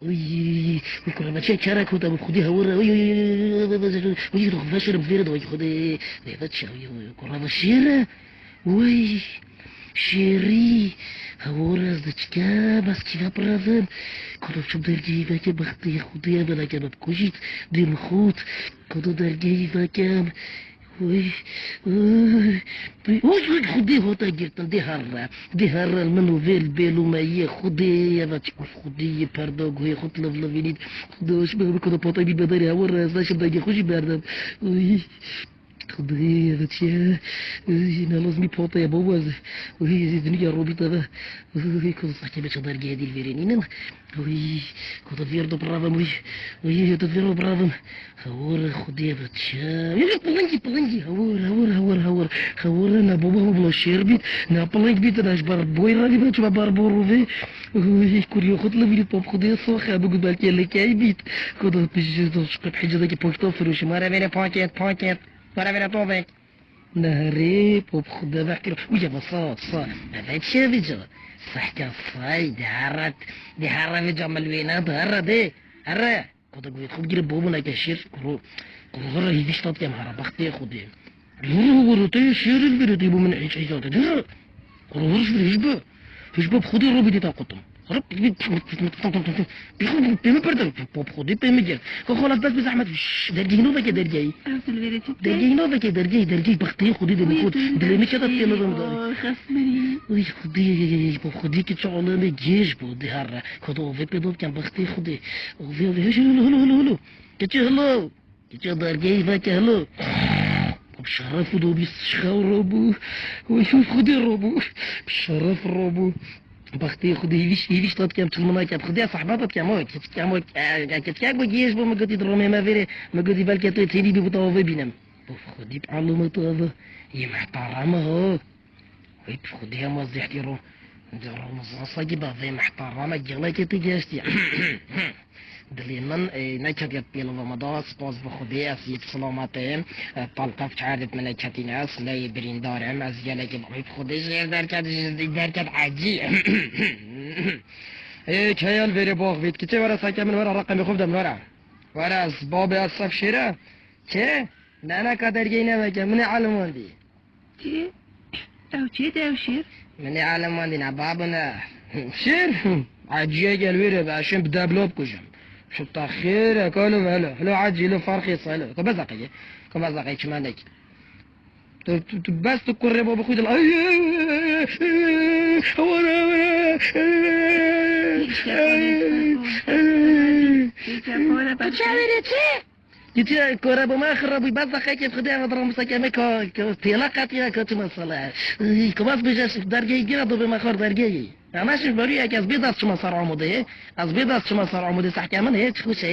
وي كل ما تشي كرك وتا بخديها ورا وي روح بشرب فيرد وي خدي بيفتش كل ما شيرة وي شيري هورا زتشكا بس كيف برازم كل شو درجي فاكر بختي خديها بلا كان بكوجيت دي مخوت كل درجي فاكر وي وي خدي هوتا جرت دي هرة المنو فيل بيلو ما هي خدي يا باتشوف خدي باردوغ هي خد لفلفينيت خدوش بكره بوطي بدري هورا زاش بدي خوشي باردم وي خدي يا باتشا انا لازمي بوطي بواز وي الدنيا روبيطة وي كنت صحتي باش دار هادي الفيرينين وي كنت فيردو برافم وي تفيرو برافم هور خدي يا باتشا يا بلنجي هور انا بابا بلا شيربيت نا بلنج بيت انا جبر بوي راني باش باربورو في وي كوريو خد لي بوب خدي صوخه بقول بالك اللي كايبيت كنت باش بحاجه ذاك بوكتو فروش مره فيري باكيت مره فيري طوبك نهري بوب خدها بحكي ويا بصاص ما فايت شافي صحكا صاي دي هرة في جمع الوينات هرة دي هرة كنت أقول خب جرب بوبنا كشير كرو هرة يديش تطيا مهرة بختي خدي هرة تي شير البيرو تيبو من عيش عيشات هرة هرة فيش بخدي روبي دي تاقطم رب بيمي بردر بوب خدي بيمي جر خلاص بس بزحمة درجي نوبة كدرجي درجي بختي خدي دي بخود دلي مش هتطيا نظام داري خصمني وي خدي خدي كي شغلانه جيش بودي هرا خدو في بيدوب كان بختي خدي وفي هلو كتي هلو كتي درجي فاك هلو بشرف ودو بيسخاو روبو ويشوف خدي روبو بشرف روبو بختي خدي يليش طلب كام تلمنا كام خدي صاحباتك كام كتكاك بجيش بو ما قلت درومي ما فيري ما قلت بالك تيدي بطوفي بينام خدي بعلمة طوفة هي محترمة ويب خديها مزيح ديرو مصاجي بعضي محترمة جغلتي تجاشتي دليمن نكت يطيل رمضان سبوز بخديها سيب سلامتين طلقة في عادة من نكتي ناس لا يبرين دارهم أزيالك بغيب خدي جير داركت عجي ايه كيال بيري بوغ بيت كتي ورا ساكا من ورا رقم يخوف من ورا سبابي أصف شيرا كي أنا كادر جينا بكا من علمون دي تي أو شير من علمون دي نبابنا شير عجيجة الويرة باشين بدا بلوب كجم شطا خير كلهم هلو عجي له فرخي صالو كبزاقي كمانك بس تقرب بخود جيتي كورا بما خربي بزاقي كيف خديها ضرب مسكينه تلاقات يا كتم الصلاة كباس بيجاش درجي جرا بما خور درجي أنا شوف بريء كاس بيضة شما صار عمودي صح كمان هيك خوش